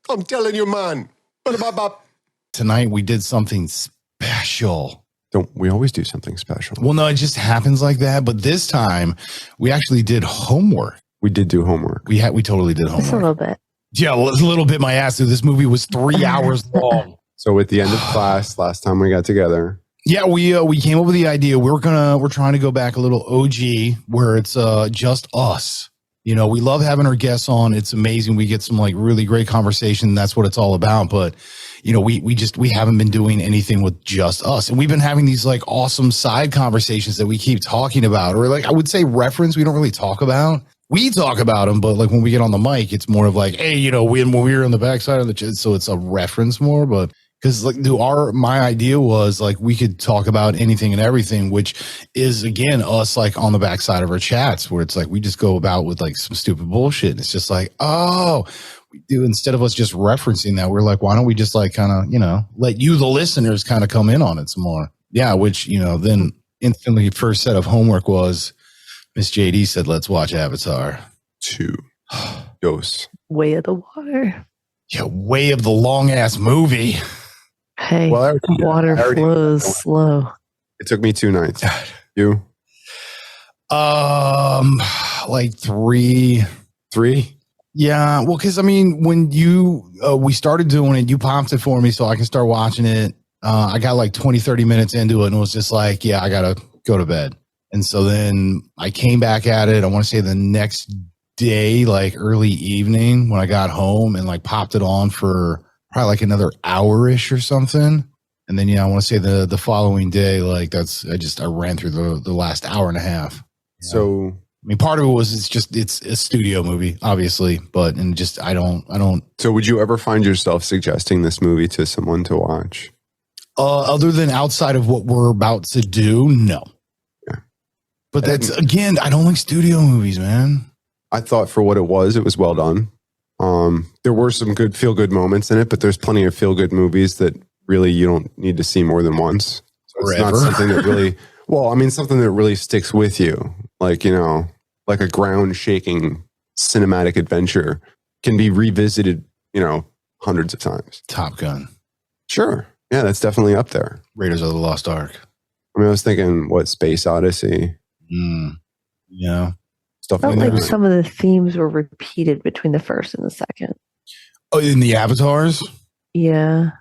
I'm telling you, man. Tonight we did something special. Don't we always do something special? Well, no, it just happens like that. But this time we actually did homework. We did do homework. We totally did homework. Just a little bit. Yeah, a little bit my ass. This movie was 3 hours long. So at the end of class, last time we got together. Yeah, we came up with the idea. We're trying to go back a little OG where it's just us. You know, we love having our guests on. It's amazing. We get some like really great conversation. That's what it's all about. But you know, we haven't been doing anything with just us, and we've been having these like awesome side conversations that we keep talking about, or like I would say reference. We don't really talk about. We talk about them, but like when we get on the mic, it's more of like, hey, you know, when we were on the backside of the chat, so it's a reference more, but. Because like my idea was like we could talk about anything and everything, which is again us like on the backside of our chats where it's like we just go about with like some stupid bullshit. And it's just like, oh, we do instead of us just referencing that, we're like, why don't we just like kind of, you know, let you the listeners kind of come in on it some more? Yeah, which, you know, then instantly first set of homework was Miss JD said, let's watch Avatar 2. Dose. Way of the water. Yeah, way of the long ass movie. Hey, water flows slow. It took me 2 nights. You? Like 3. 3? Yeah, well, because I mean, when we started doing it, you popped it for me so I can start watching it. I got like 20, 30 minutes into it and was just like, yeah, I gotta go to bed. And so then I came back at it. I want to say the next day, like early evening when I got home and like popped it on for probably like another hour-ish or something. And then, I want to say the following day, like I ran through the last hour and a half. So, I mean, part of it was it's a studio movie, obviously, but I don't. So would you ever find yourself suggesting this movie to someone to watch? Other than outside of what we're about to do, no. Yeah. But that's, again, I don't like studio movies, man. I thought for what it was well done. There were some good feel-good moments in it, but there's plenty of feel-good movies that really you don't need to see more than once. So it's not something that really, something that really sticks with you. Like, you know, like a ground-shaking cinematic adventure can be revisited, you know, hundreds of times. Top Gun. Sure. Yeah, that's definitely up there. Raiders of the Lost Ark. I mean, I was thinking, Space Odyssey? Yeah. I felt like some of the themes were repeated between the first and the second. Oh, in the Avatars? Yeah.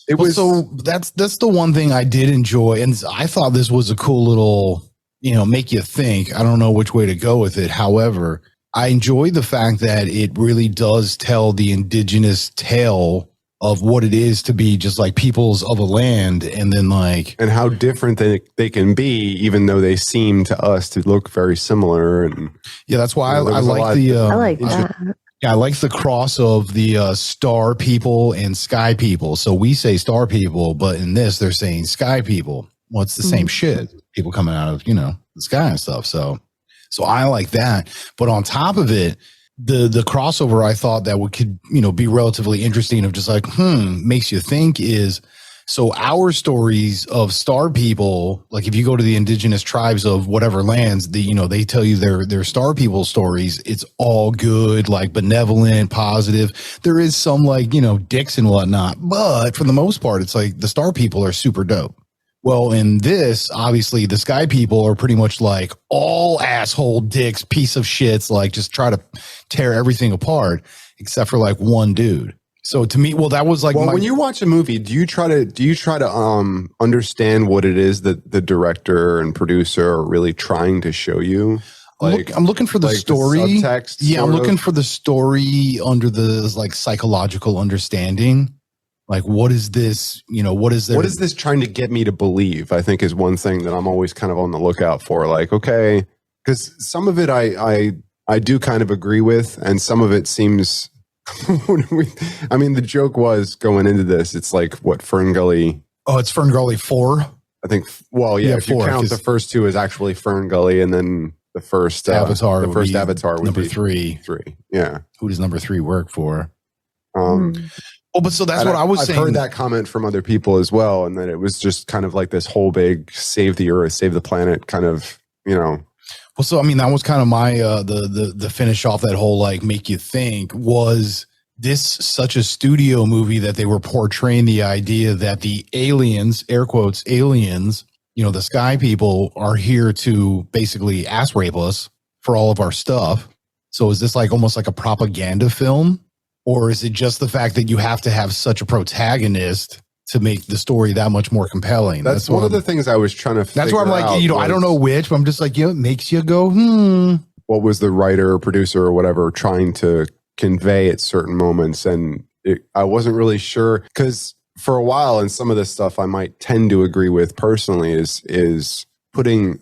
It was so that's the one thing I did enjoy, and I thought this was a cool little, you know, make you think. I don't know which way to go with it. However, I enjoyed the fact that it really does tell the indigenous tale of what it is to be just like peoples of a land, and then like and how different they can be, even though they seem to us to look very similar. And yeah, that's why I like the I like that. Yeah, I like the cross of the star people and sky people. So we say star people, but in this they're saying sky people. Well, it's the same shit. People coming out of, you know, the sky and stuff. So I like that. But on top of it, the crossover I thought that could, you know, be relatively interesting of just like, makes you think is, so our stories of star people, like if you go to the indigenous tribes of whatever lands, they tell you their star people stories. It's all good, like benevolent, positive. There is some like, you know, dicks and whatnot, but for the most part, it's like the star people are super dope. Well, in this, obviously, the sky people are pretty much like all asshole dicks, piece of shits, like just try to tear everything apart, except for like one dude. So to me, well, that was like when you watch a movie, do you try to understand what it is that the director and producer are really trying to show you? Like, I'm looking for the story. The subtext, yeah, I'm looking for the story under the like psychological understanding. Like, what is this? You know, what is there? What is this trying to get me to believe? I think is one thing that I'm always kind of on the lookout for. Like, okay, because some of it I do kind of agree with, and some of it seems. I mean, the joke was going into this. It's like what Fern Gully. Oh, it's Fern Gully 4. I think. Well, yeah. If 4, you count the first 2 as actually Fern Gully, and then the first Avatar. The first Avatar would number be 3. 3. Yeah. Who does number 3 work for? Oh, but so that's what I was saying. I've heard that comment from other people as well, and that it was just kind of like this whole big save the earth, save the planet kind of, you know. Well, so I mean, that was kind of my the finish off that whole like make you think was this such a studio movie that they were portraying the idea that the aliens, air quotes, aliens, the sky people are here to basically ass rape us for all of our stuff. So is this like almost like a propaganda film? Or is it just the fact that you have to have such a protagonist to make the story that much more compelling? That's one of the things I was trying to figure out. That's where I'm like, I don't know which, but I'm just like, it makes you go, What was the writer or producer or whatever trying to convey at certain moments? And I wasn't really sure, because for a while, and some of this stuff I might tend to agree with personally, is putting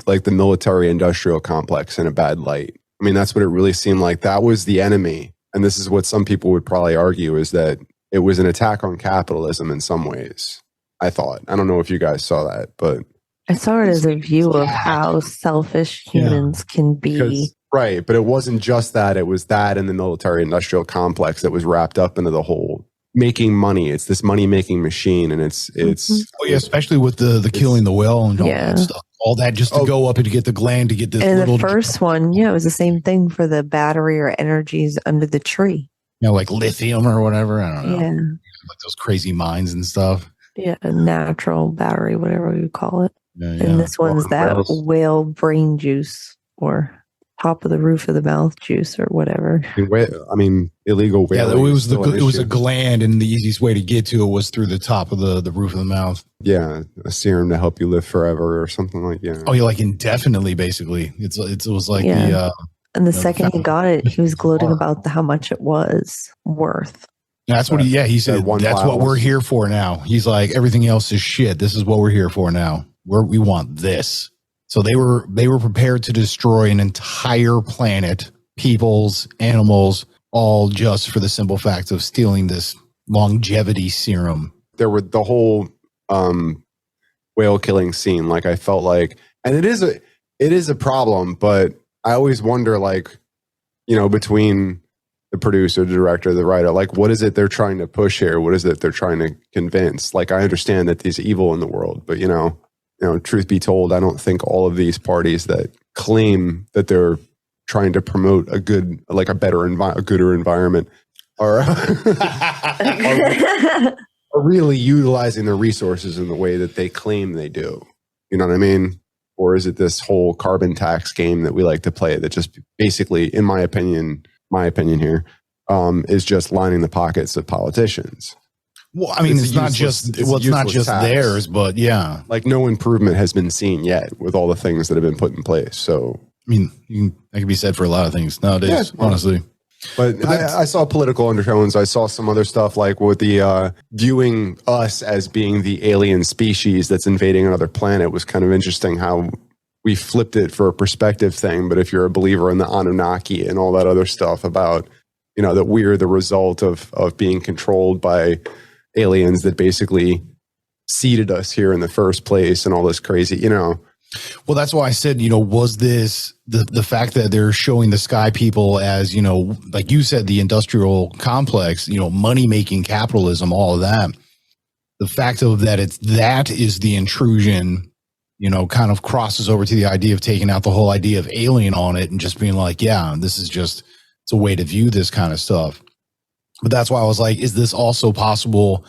like the military industrial complex in a bad light. I mean, that's what it really seemed like. That was the enemy. And this is what some people would probably argue, is that it was an attack on capitalism in some ways. I thought. I don't know if you guys saw that, but I saw it as a view of how selfish humans can be. Right. But it wasn't just that. It was that and the military industrial complex that was wrapped up into the whole making money. It's this money making machine. And it's especially with the killing the whale and all that stuff. All that just to go up and to get the gland, to get this and little. The first one, it was the same thing for the battery or energies under the tree. Like lithium or whatever. I don't know. Yeah. Like those crazy mines and stuff. Yeah. A natural battery, whatever you call it. Yeah. And this one's that whale brain juice or top of the roof of the mouth juice or whatever. I mean, illegal whale. Yeah, it was a gland, and the easiest way to get to it was through the top of the roof of the mouth. Yeah, a serum to help you live forever or something like that. Oh, like indefinitely, basically. It was like and the second he got it, he was gloating about how much it was worth. That's what he said. That's what we're here for now. He's like, everything else is shit. This is what we're here for now. We want this. So they were prepared to destroy an entire planet, peoples, animals, all just for the simple fact of stealing this longevity serum. There were the whole whale killing scene. Like, I felt like, and it is a problem, but I always wonder, like, between the producer, the director, the writer, like, what is it they're trying to push here? What is it they're trying to convince? Like, I understand that there's evil in the world, but truth be told, I don't think all of these parties that claim that they're trying to promote a good, like a gooder environment are really utilizing their resources in the way that they claim they do. You know what I mean? Or is it this whole carbon tax game that we like to play that just basically, in my opinion here, is just lining the pockets of politicians? Well, I mean, it's not just theirs, but yeah. Like, no improvement has been seen yet with all the things that have been put in place. So, I mean, that can be said for a lot of things nowadays, honestly. But I saw political undertones. I saw some other stuff like with the viewing us as being the alien species that's invading another planet was kind of interesting how we flipped it for a perspective thing. But if you're a believer in the Anunnaki and all that other stuff about, that we're the result of being controlled by aliens that basically seeded us here in the first place and all this crazy, Well, that's why I said, was this the fact that they're showing the sky people as, like you said, the industrial complex, money making capitalism, all of that. The fact of that is the intrusion, kind of crosses over to the idea of taking out the whole idea of alien on it and just being like, yeah, this is just, it's a way to view this kind of stuff. But that's why I was like, is this also possible,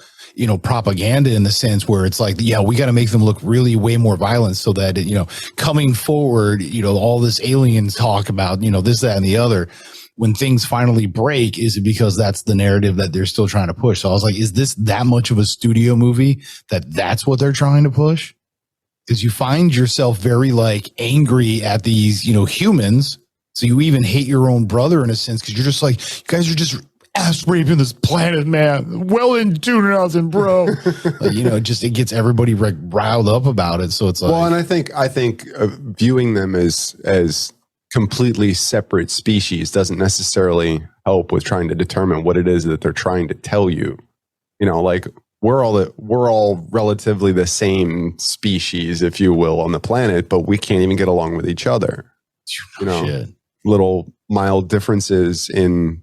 propaganda in the sense where it's like, yeah, we got to make them look really way more violent so that, coming forward, all this alien talk about, this, that, and the other, when things finally break, is it because that's the narrative that they're still trying to push? So I was like, is this that much of a studio movie that's what they're trying to push? Because you find yourself very like angry at these, humans. So you even hate your own brother in a sense, because you're just like, you guys are just ass raping this planet, man. Well into nothing, bro. Just it gets everybody riled up about it. So it's like, well, and I think viewing them as completely separate species doesn't necessarily help with trying to determine what it is that they're trying to tell you. Like we're all relatively the same species, if you will, on the planet, but we can't even get along with each other. Shit. Little mild differences in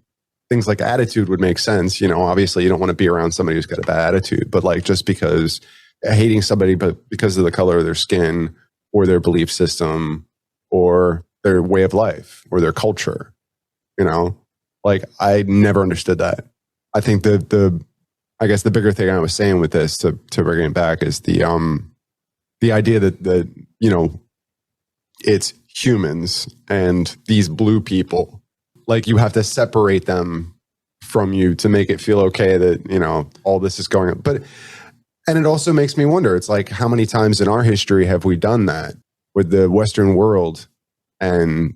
things like attitude would make sense. Obviously you don't want to be around somebody who's got a bad attitude, but like just because hating somebody, but because of the color of their skin or their belief system or their way of life or their culture, like I never understood that. I think I guess the bigger thing I was saying with this to bring it back is the idea that it's humans and these blue people, like you have to separate them from you to make it feel okay that, all this is going on. And it also makes me wonder, it's like, how many times in our history have we done that with the Western world? And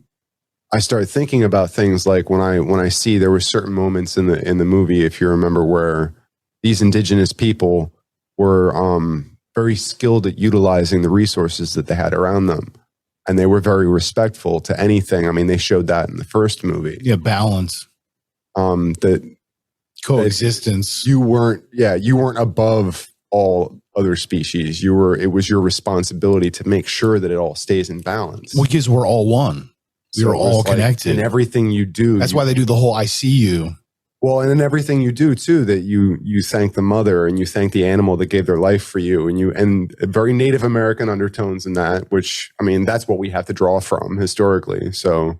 I started thinking about things like when I see there were certain moments in the movie, if you remember, where these indigenous people were very skilled at utilizing the resources that they had around them. And they were very respectful to anything. I mean, they showed that in the first movie. Yeah, balance. That coexistence. You weren't above all other species. It was your responsibility to make sure that it all stays in balance. Because we're all one. We're all connected. In everything you do. That's why they do the whole I see you. Well, and in everything you do too, that you thank the mother and you thank the animal that gave their life for you, and very Native American undertones in that, which, I mean, that's what we have to draw from historically. So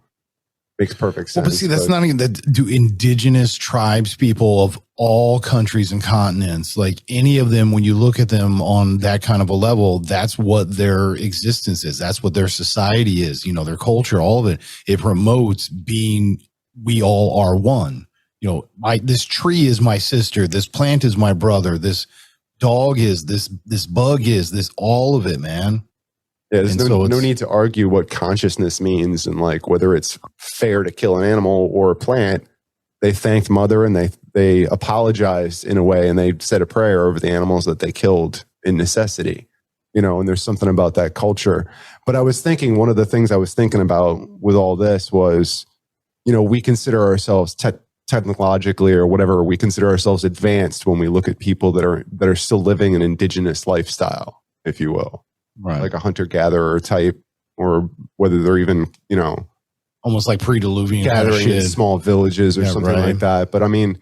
makes perfect sense. Well, but see, that's not even that. Do indigenous tribes, people of all countries and continents, like any of them, when you look at them on that kind of a level, that's what their existence is. That's what their society is. Their culture, all of it. It promotes being, we all are one. This tree is my sister. This plant is my brother. This dog is this bug is this, all of it, man. Yeah, there's no need to argue what consciousness means and like whether it's fair to kill an animal or a plant. They thanked mother and they apologized in a way, and they said a prayer over the animals that they killed in necessity. And there's something about that culture. But I was thinking, one of the things I was thinking about with all this was, we consider ourselves technologically or whatever, we consider ourselves advanced when we look at people that are still living an indigenous lifestyle, if you will. Right. Like a hunter-gatherer type, or whether they're even, almost like pre-Diluvian gathering in small villages or something like that. But I mean,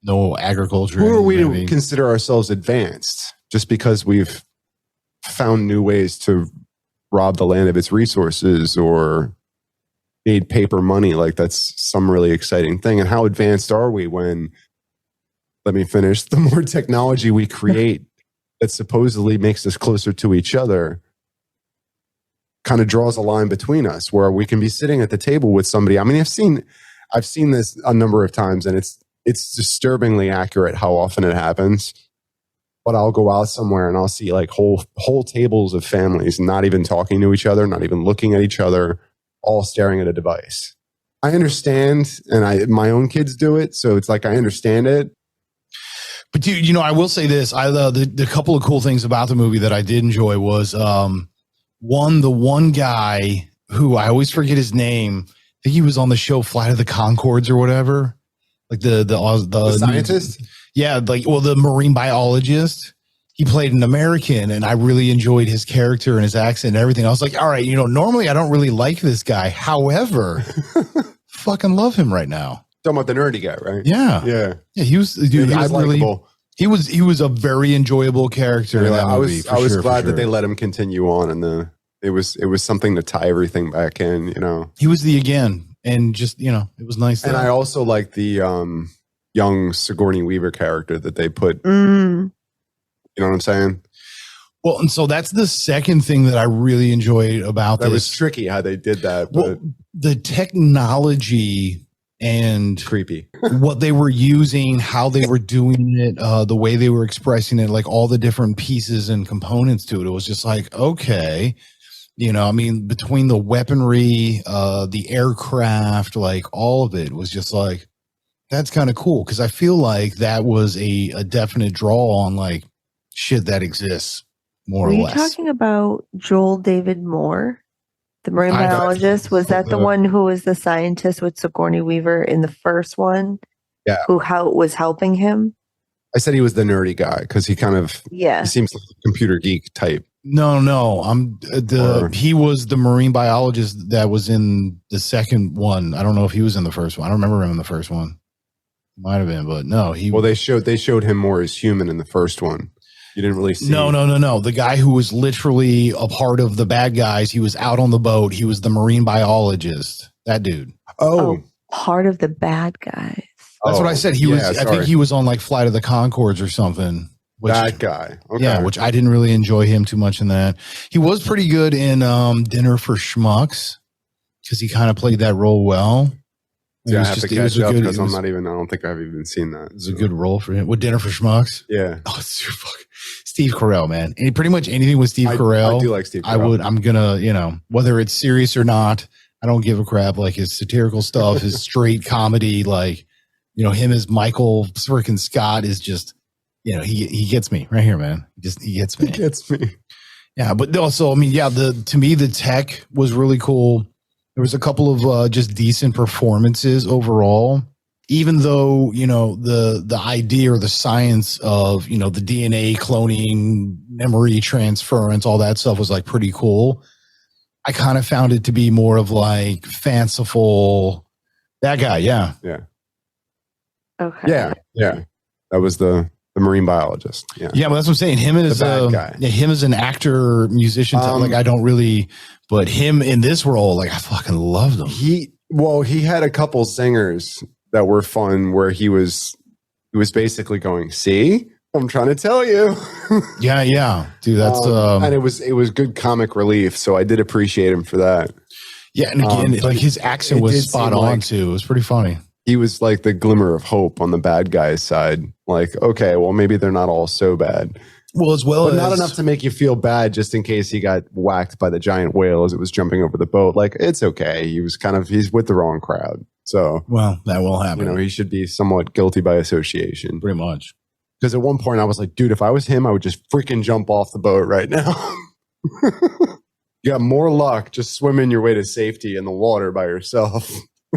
no agriculture. Who are we to consider ourselves advanced just because we've found new ways to rob the land of its resources or made paper money? Like, that's some really exciting thing. And how advanced are we when, let me finish, the more technology we create that supposedly makes us closer to each other kind of draws a line between us where we can be sitting at the table with somebody. I mean, I've seen this a number of times, and it's disturbingly accurate how often it happens. But I'll go out somewhere and I'll see like whole tables of families not even talking to each other, not even looking at each other, all staring at a device. I understand, and my own kids do it, so it's like I understand it. But dude, I will say this: the couple of cool things about the movie that I did enjoy was the one guy who I always forget his name. I think he was on the show Flight of the Conchords or whatever, like the scientist. The marine biologist. He played an American, and I really enjoyed his character and his accent and everything. I was like, all right, normally I don't really like this guy. However, fucking love him right now. Talking about the nerdy guy, right? Yeah. He was, dude. Yeah, he was likable. He was a very enjoyable character in that movie. I was glad that they let him continue on, and it was something to tie everything back in. He was the again, and just it was nice. And I also like the young Sigourney Weaver character that they put. You know what I'm saying? Well, and so that's the second thing that I really enjoyed about this. That was tricky how they did that. But the technology and creepy what they were using, how they were doing it, the way they were expressing it, like all the different pieces and components to it. It was just like, okay, I mean, between the weaponry, the aircraft, like all of it was just like, that's kind of cool. Cause I feel like that was a definite draw on like shit that exists more or less. Were you talking about Joel David Moore? The marine biologist, was that the one who was the scientist with Sigourney Weaver in the first one? Yeah. Who was helping him? I said he was the nerdy guy because he kind of he seems like a computer geek type. No. He was the marine biologist that was in the second one. I don't know if he was in the first one. I don't remember him in the first one. Might have been, but no. They showed him more as human in the first one. You didn't really see. No. The guy who was literally a part of the bad guys. He was out on the boat. He was the marine biologist. That dude. Oh, part of the bad guys. That's what I said. He was. I think he was on like Flight of the Conchords or something. That guy. Okay. Yeah, which I didn't really enjoy him too much in that. He was pretty good in Dinner for Schmucks because he kind of played that role well. Yeah, I have to catch up because I don't think I've even seen that. It's a good role for him. With Dinner for Schmucks? Yeah. Oh, it's fucking Steve Carell, man. And pretty much anything with Steve Carell. I do like Steve Carell. I'm going to, whether it's serious or not, I don't give a crap. Like his satirical stuff, his straight comedy, like, him as Michael freaking Scott is just, he gets me right here, man. He gets me. He gets me. Yeah. But also, to me, the tech was really cool. There was a couple of just decent performances overall, even though, the idea or the science of, the DNA cloning, memory transference, all that stuff was like pretty cool. I kind of found it to be more of like fanciful. That guy. Yeah. Yeah. Okay. Yeah. Yeah. That was the marine biologist. Yeah. Yeah. But that's what I'm saying. Him as a guy. Yeah, him as an actor, musician, I don't really. But him in this role, like I fucking loved him. He had a couple singers that were fun where he was basically going, see, I'm trying to tell you. yeah. Dude, that's and it was good comic relief. So I did appreciate him for that. Yeah, and again, like his accent was spot on too. It was pretty funny. He was like the glimmer of hope on the bad guy's side. Like, okay, well maybe they're not all so bad. Well, but not enough to make you feel bad just in case he got whacked by the giant whale as it was jumping over the boat. Like, it's okay. He's with the wrong crowd. So, well, that will happen. He should be somewhat guilty by association. Pretty much. Because at one point I was like, dude, if I was him, I would just freaking jump off the boat right now. You got more luck just swimming your way to safety in the water by yourself.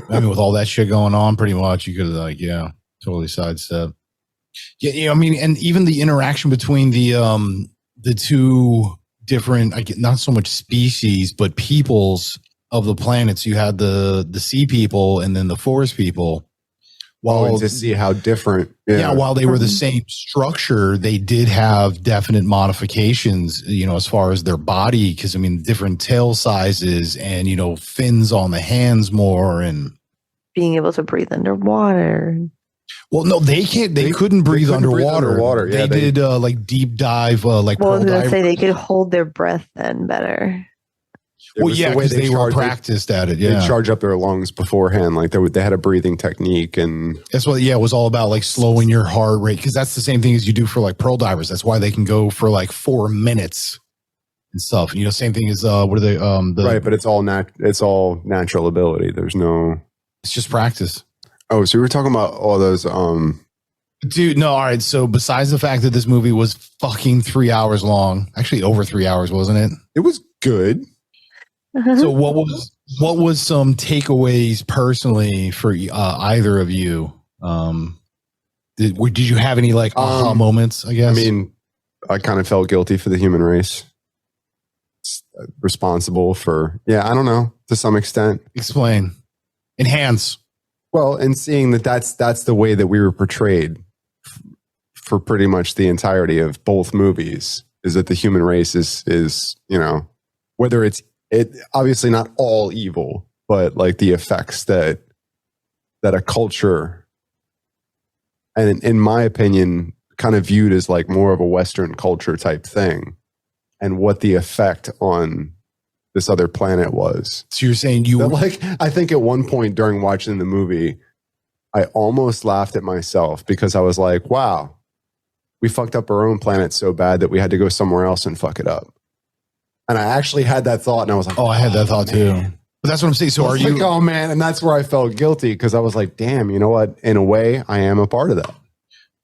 With all that shit going on, pretty much, you could totally sidestep. Yeah, and even the interaction between the two different, not so much species, but peoples of the planets. You had the sea people and then the forest people. To see how different. Yeah, while they were the same structure, they did have definite modifications, as far as their body, because different tail sizes and fins on the hands more and being able to breathe underwater. Well, no, they can't. They couldn't breathe underwater. Yeah, they did like deep dive. I was going to say they could hold their breath then better. Well, yeah, because they were practiced at it. Yeah, they charge up their lungs beforehand. Like they had a breathing technique, and that's what. Yeah, it was all about like slowing your heart rate, because that's the same thing as you do for like pearl divers. That's why they can go for like 4 minutes and stuff. Same thing as what are they? Right, but it's all natural ability. There's no. It's just practice. Oh, so we were talking about all those. Dude, no, all right. So besides the fact that this movie was fucking 3 hours long, actually over 3 hours, wasn't it? It was good. So what was some takeaways personally for either of you? Did you have any like aha moments? I guess. I kind of felt guilty for the human race. Responsible for, I don't know, to some extent. Explain. Enhance. Well, and seeing that's the way that we were portrayed for pretty much the entirety of both movies, is that the human race is whether it's obviously not all evil, but like the effects that a culture, and in my opinion, kind of viewed as like more of a Western culture type thing, and what the effect on this other planet was. So you're saying I think at one point during watching the movie, I almost laughed at myself because I was like, wow, we fucked up our own planet so bad that we had to go somewhere else and fuck it up. And I actually had that thought, and I was like, I had that thought too. But that's what I'm saying. So are you like, oh man, and that's where I felt guilty, because I was like, damn, you know what? In a way, I am a part of that.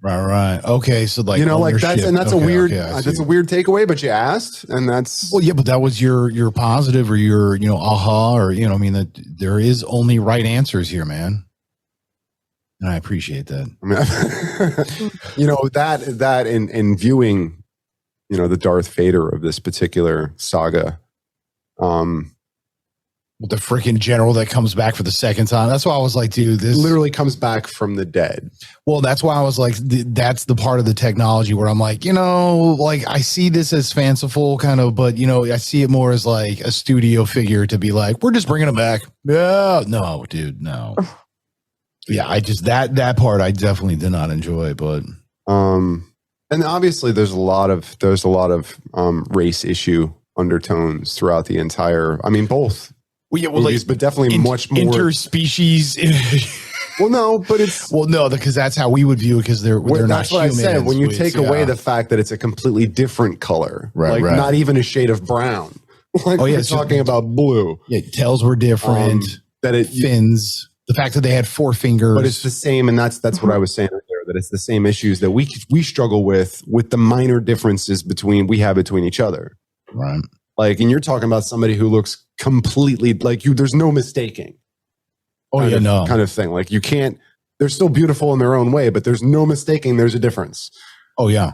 Right. Okay. So like, that's a weird takeaway, but you asked, and that's, well, yeah, but that was your positive or your, aha, or, that there is only right answers here, man. And I appreciate that. That in viewing, the Darth Vader of this particular saga, with the freaking general that comes back for the second time. That's why I was like, dude, this literally comes back from the dead. Well, that's why I was like, that's the part of the technology where I'm like, like I see this as fanciful kind of, but I see it more as like a studio figure to be like, we're just bringing him back. Yeah, no, dude, no. Yeah, I just that part I definitely did not enjoy, but and obviously there's a lot of race issue undertones throughout the entire. I mean, both movies, but definitely much more interspecies. Well, no, but it's because that's how we would view it because they're not that's what humans. I said. When you take away the fact that it's a completely different color, right. Not even a shade of brown. Like we're talking about blue. Yeah, tails were different. Fins. The fact that they had 4 fingers, but it's the same, and that's what I was saying earlier. That it's the same issues that we struggle with the minor differences we have between each other. Right. Like, and you're talking about somebody who looks completely like you. There's no mistaking. Kind of thing. Like you can't. They're still beautiful in their own way, but there's no mistaking. There's a difference. Oh yeah.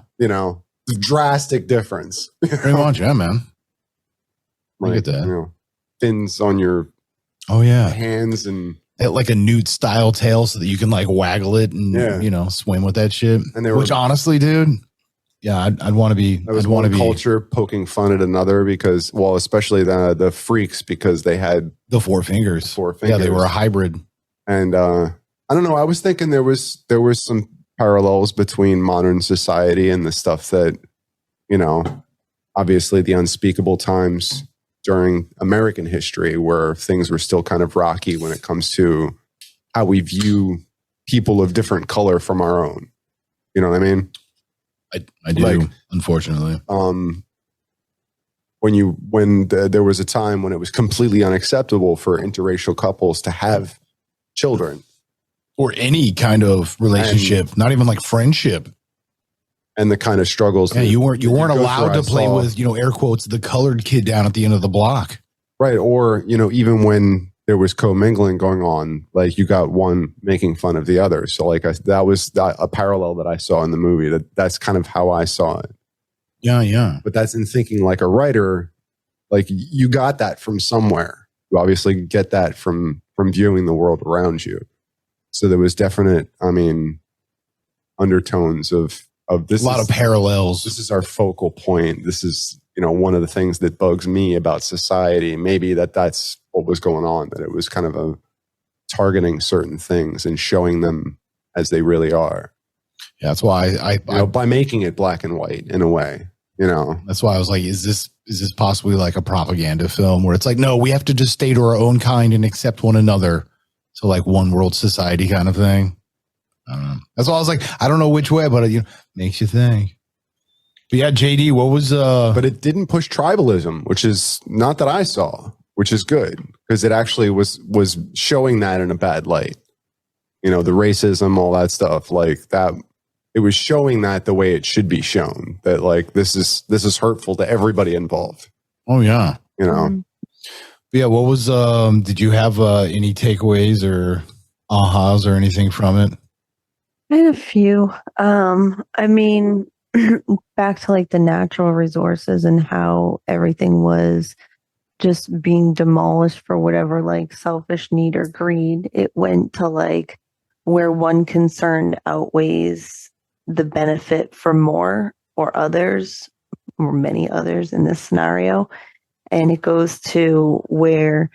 Drastic difference. Pretty much, yeah, man. Like, look at that. Fins on your hands and like a newt style tail so that you can like waggle it and swim with that shit. And which honestly, dude, yeah, I'd want to be. That was one culture poking fun at another because, well, especially the freaks because they had the 4 fingers. Yeah, they were a hybrid. And I don't know. I was thinking there was some parallels between modern society and the stuff that obviously the unspeakable times during American history where things were still kind of rocky when it comes to how we view people of different color from our own. You know what I mean? I do, unfortunately. When there was a time when it was completely unacceptable for interracial couples to have children. Or any kind of relationship, not even like friendship. And the kind of struggles. Yeah, you weren't allowed to play with, air quotes, the colored kid down at the end of the block. Right. Or, even when there was commingling going on, like you got one making fun of the other. So like that was a parallel that I saw in the movie. That's kind of how I saw it. Yeah, yeah. But that's in thinking like a writer, like you got that from somewhere. You obviously get that from viewing the world around you. So there was definite, undertones of this. A lot of parallels. This is our focal point. This is, one of the things that bugs me about society. Maybe that's what was going on, that it was kind of targeting certain things and showing them as they really are. Yeah, that's why I by making it black and white in a way, That's why I was like, is this possibly like a propaganda film where it's like, no, we have to just stay to our own kind and accept one another. So like one world society kind of thing. I don't know. That's why I was like, I don't know which way, but it makes you think. But yeah, JD, what was But it didn't push tribalism, which is not that I saw, which is good because it actually was showing that in a bad light. The racism, all that stuff, like that. It was showing that the way it should be shown. That like this is hurtful to everybody involved. Oh yeah, Mm-hmm. Yeah, what was did you have any takeaways or ahas or anything from it? I had a few. Back to like the natural resources and how everything was just being demolished for whatever like selfish need or greed. It went to like where one concern outweighs the benefit for more or others or many others in this scenario. And it goes to where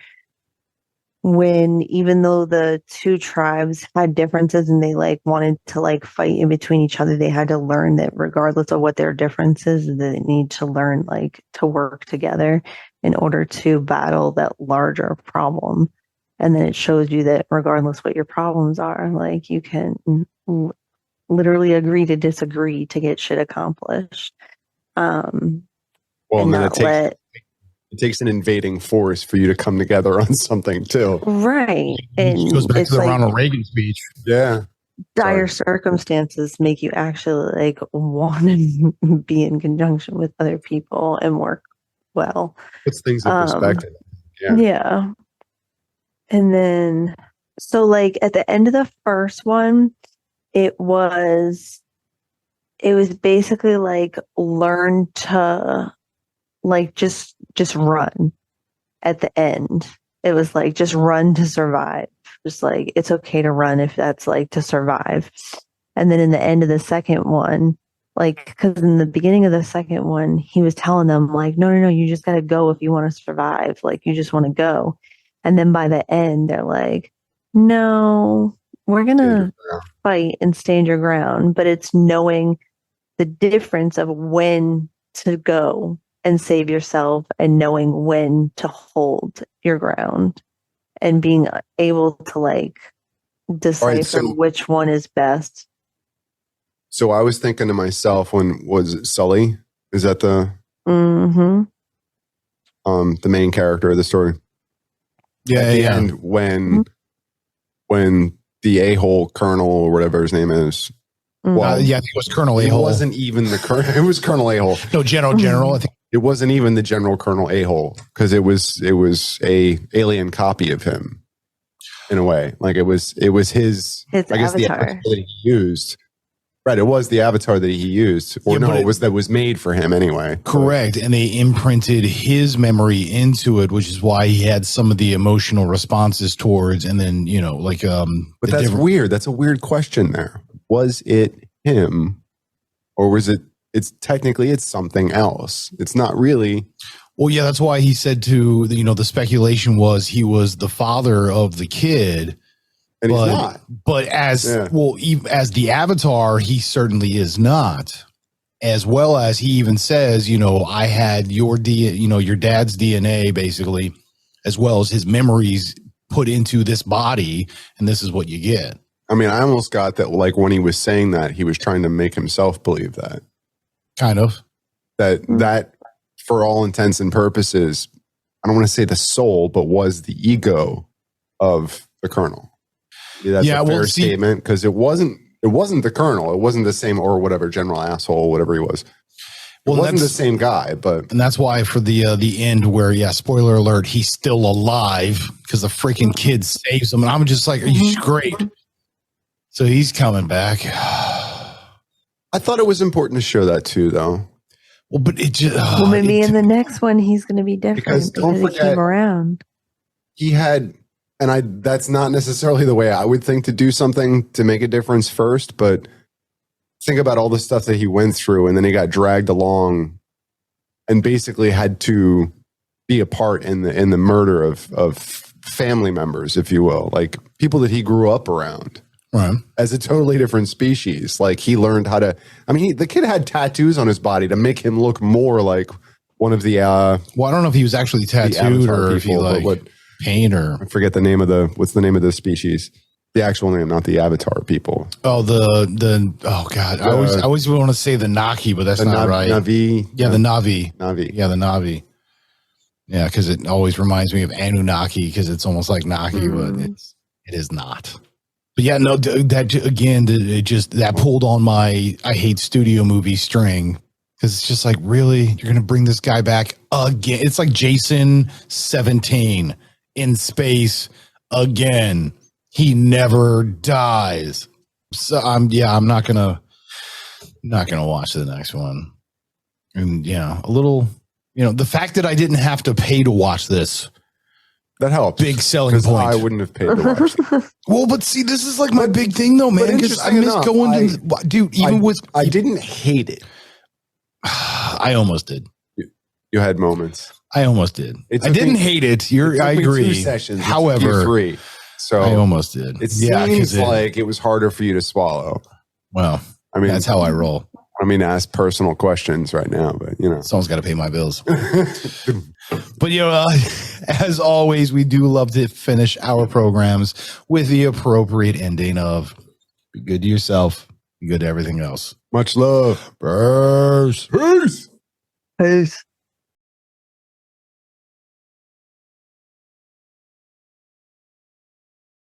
when even though the 2 tribes had differences and they like wanted to like fight in between each other, they had to learn that regardless of what their differences, they need to learn like to work together in order to battle that larger problem. And then it shows you that regardless what your problems are, like you can literally agree to disagree to get shit accomplished. It takes an invading force for you to come together on something too. Right. And it goes back to the Ronald Reagan speech. Yeah. Dire circumstances make you actually like want to be in conjunction with other people and work well. Puts things in perspective. Yeah. And then, so like at the end of the first one, it was basically like learn to like just run at the end. It was like just run to survive. Just like it's okay to run if that's like to survive. And then in the end of the second one, like because in the beginning of the second one, he was telling them like, no, you just gotta go if you want to survive. Like you just want to go. And then by the end, they're like, no, we're going to fight and stand your ground, but it's knowing the difference of when to go and save yourself and knowing when to hold your ground and being able to like decipher which one is best. So I was thinking to myself, was it Sully? Is that the main character of the story? Yeah. At the end, when the a-hole colonel or whatever his name is. Well, I think it was Colonel A-hole. It wasn't even the colonel. It was Colonel A-hole. No, General. I think it wasn't even the General Colonel A-hole because it was a alien copy of him in a way. Like it was his I guess avatar. The avatar that he used. Right, it was the avatar that he used, or no, it was made for him anyway. Correct, and they imprinted his memory into it, which is why he had some of the emotional responses towards, and then But that's weird. That's a weird question. There was it him, or was it? It's technically it's something else. It's not really. Well, yeah, that's why he said the speculation was he was the father of the kid. And he's not. But as the avatar, he certainly is not. As well as he even says, I had your dad's DNA basically, as well as his memories put into this body, and this is what you get. I mean, I almost got that like when he was saying that, he was trying to make himself believe that. Kind of. That for all intents and purposes, I don't want to say the soul, but was the ego of the colonel. That's a fair statement because it wasn't the colonel. It wasn't the same or whatever general asshole, whatever he was. It wasn't the same guy, and that's why for the end where spoiler alert, he's still alive because the freaking kid saves him, and I'm just like, are you great? So he's coming back. I thought it was important to show that too, though. Well, but it just maybe in the next one he's going to be different because don't forget, he came around. He had. And that's not necessarily the way I would think to do something to make a difference first, but think about all the stuff that he went through and then he got dragged along and basically had to be a part in the murder of family members, if you will, like people that he grew up around. Right. As a totally different species. Like he learned how to, the kid had tattoos on his body to make him look more like one of the, well, I don't know if he was actually tattooed or if he paint or I forget what's the name of the species? The actual name, not the avatar people. Oh, oh God. I always want to say the Naki, but that's not right. Navi. Yeah, the Navi. Navi. Yeah, the Navi. Yeah, because it always reminds me of Anunnaki because it's almost like Naki, but it is not. But yeah, no, that again, that pulled on my I hate studio movie string. Because it's just like, really? You're going to bring this guy back again? It's like Jason 17 in space again. He never dies. So I'm not gonna watch the next one. And a little, the fact that I didn't have to pay to watch this, that helps. Big selling point. I wouldn't have paid to watch it. Well, but see, this is like my big thing though, man. Because I miss going to, dude. I didn't hate it. I almost did. You had moments. I almost did. I didn't hate it. I agree. 2 sessions. However, 3. So I almost did. It seems like it was harder for you to swallow. Well, that's how I roll. I mean, ask personal questions right now, but someone's got to pay my bills. But as always, we do love to finish our programs with the appropriate ending of "Be good to yourself, be good to everything else." Much love. Peace. Peace. Peace.